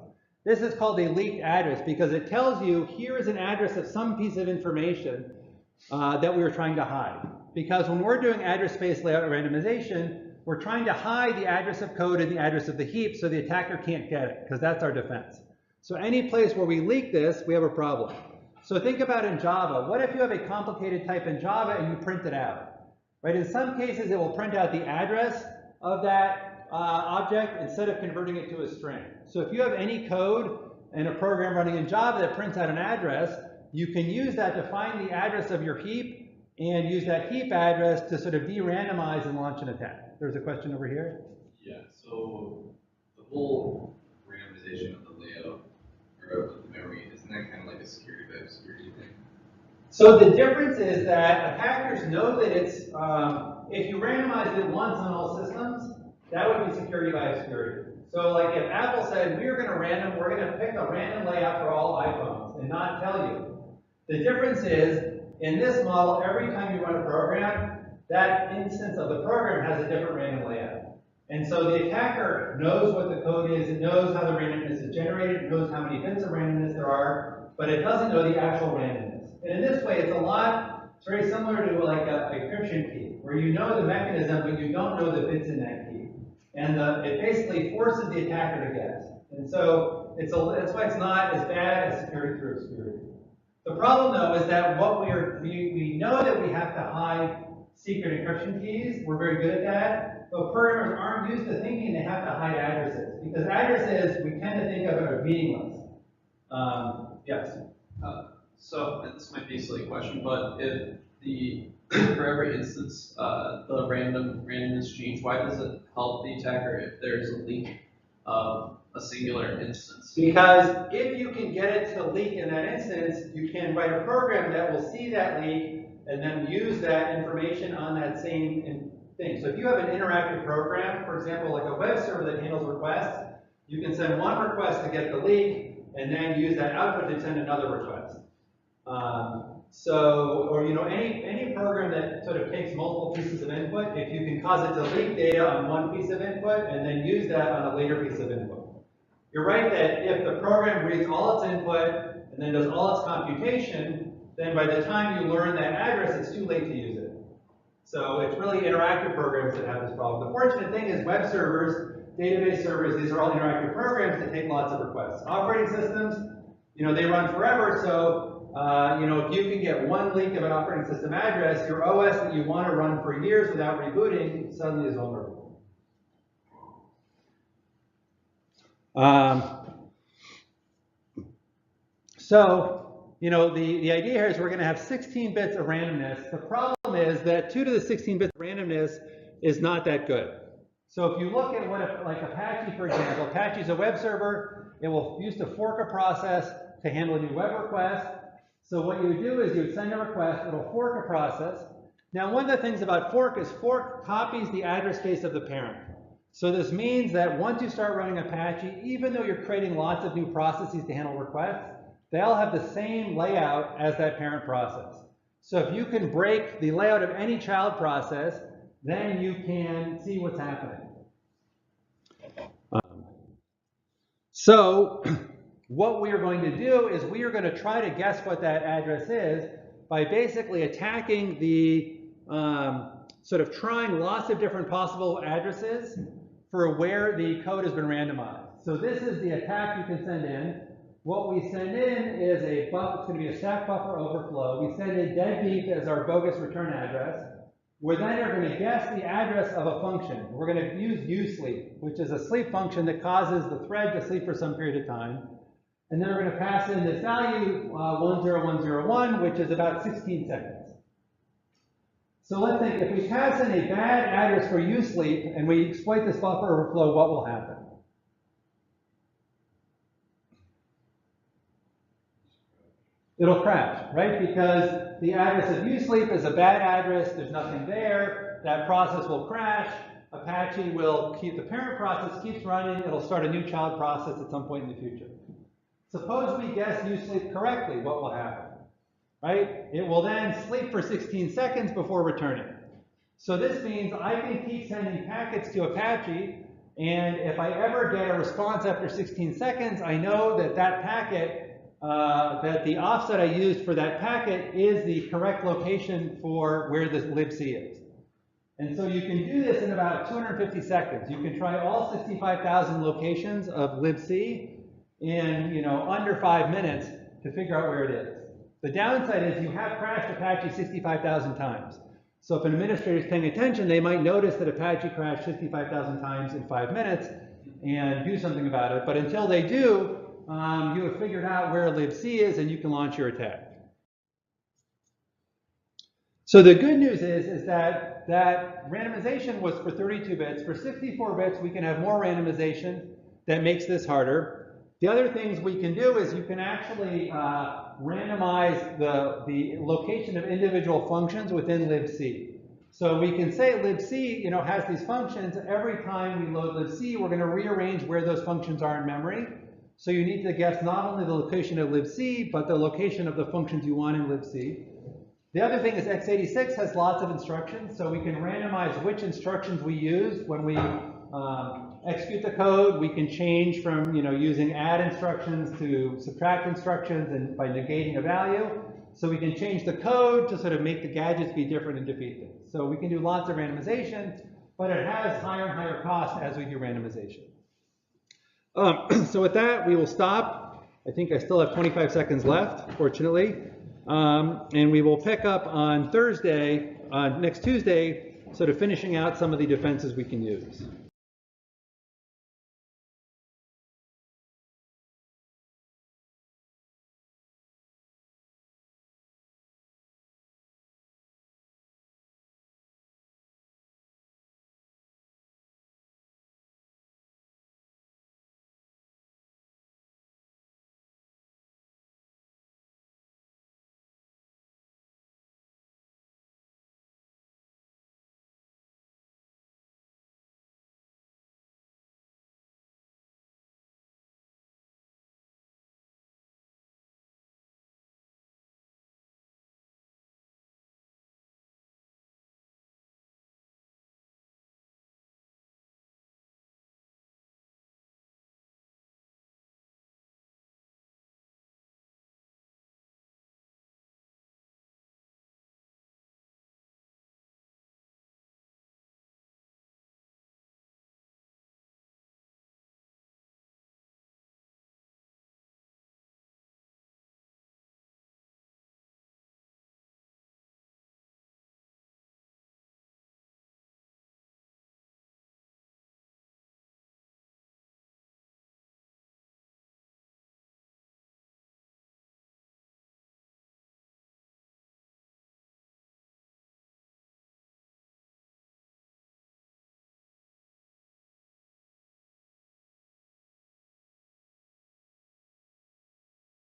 This is called a leaked address because it tells you here is an address of some piece of information that we were trying to hide. Because when we're doing address space layout randomization, we're trying to hide the address of code and the address of the heap so the attacker can't get it, because that's our defense. So any place where we leak this, we have a problem. So think about in Java. What if you have a complicated type in Java and you print it out? Right? In some cases, it will print out the address of that object instead of converting it to a string. So if you have any code in a program running in Java that prints out an address, you can use that to find the address of your heap and use that heap address to sort of de-randomize and launch an attack. There's a question over here. Yeah, so the whole randomization of the layout or of the memory, isn't that kind of like a security by security thing? So the difference is that attackers know that it's, if you randomize it once on all systems, that would be security by security. So like if Apple said, we're going to pick a random layout for all iPhones and not tell you. The difference is, in this model, every time you run a program, that instance of the program has a different random layout. And so the attacker knows what the code is, it knows how the randomness is generated, it knows how many bits of randomness there are, but it doesn't know the actual randomness. And in this way, it's very similar to like a encryption key, where you know the mechanism, but you don't know the bits in that key. And it basically forces the attacker to guess. And so that's why it's not as bad as security through obscurity. The problem, though, is that we know that we have to hide secret encryption keys. We're very good at that. But programmers aren't used to thinking they have to hide addresses. Because addresses, we tend to think of it as meaningless. Yes? So, and this might be a silly question, but if for every instance, the randomness change, why does it help the attacker if there's a leak of a singular instance? Because if you can get it to leak in that instance, you can write a program that will see that leak and then use that information on that same things. So if you have an interactive program, for example, like a web server that handles requests, you can send one request to get the leak, and then use that output to send another request. Or any program that sort of takes multiple pieces of input, if you can cause it to leak data on one piece of input and then use that on a later piece of input. You're right that if the program reads all its input and then does all its computation, then by the time you learn that address, it's too late to use it. So it's really interactive programs that have this problem. The fortunate thing is web servers, database servers, these are all interactive programs that take lots of requests. Operating systems, they run forever, so if you can get one leak of an operating system address, your OS that you want to run for years without rebooting suddenly is vulnerable. The idea here is we're going to have 16 bits of randomness. The problem is that 2 to the 16 bits of randomness is not that good. So if you look at like Apache, for example, Apache is a web server. It will use to fork a process to handle a new web request. So what you would do is you would send a request. It'll fork a process. Now, one of the things about fork is fork copies the address space of the parent. So this means that once you start running Apache, even though you're creating lots of new processes to handle requests, they all have the same layout as that parent process. So if you can break the layout of any child process, then you can see what's happening. So what we are going to do is we are going to try to guess what that address is by basically attacking the sort of trying lots of different possible addresses for where the code has been randomized. So this is the attack you can send in. What we send in is a buffer. It's going to be a stack buffer overflow. We send in deadbeef as our bogus return address. We then are going to guess the address of a function. We're going to use usleep, which is a sleep function that causes the thread to sleep for some period of time. And then we're going to pass in this value, 10101, which is about 16 seconds. So let's think, if we pass in a bad address for usleep and we exploit this buffer overflow, what will happen? It'll crash, right? Because the address of usleep is a bad address, there's nothing there, that process will crash, Apache will keep, the parent process keeps running, it'll start a new child process at some point in the future. Suppose we guess usleep correctly, what will happen? Right? It will then sleep for 16 seconds before returning. So this means I can keep sending packets to Apache, and if I ever get a response after 16 seconds, I know that that packet, that the offset I used for that packet is the correct location for where the libc is. And so you can do this in about 250 seconds. You can try all 65,000 locations of libc in under 5 minutes to figure out where it is. The downside is you have crashed Apache 65,000 times. So if an administrator is paying attention, they might notice that Apache crashed 65,000 times in 5 minutes and do something about it. But until they do, you have figured out where libc is and you can launch your attack. So the good news is that randomization was for 32 bits. For 64 bits, we can have more randomization that makes this harder. The other things we can do is you can actually randomize the location of individual functions within libc. So we can say libc has these functions. Every time we load libc, we're going to rearrange where those functions are in memory. So you need to guess not only the location of libc, but the location of the functions you want in libc. The other thing is x86 has lots of instructions, so we can randomize which instructions we use when we execute the code. We can change from using add instructions to subtract instructions and by negating a value. So we can change the code to sort of make the gadgets be different and defeat them. So we can do lots of randomization, but it has higher and higher cost as we do randomization. So with that, we will stop. I think I still have 25 seconds left, fortunately. And we will pick up on Thursday, next Tuesday, sort of finishing out some of the defenses we can use.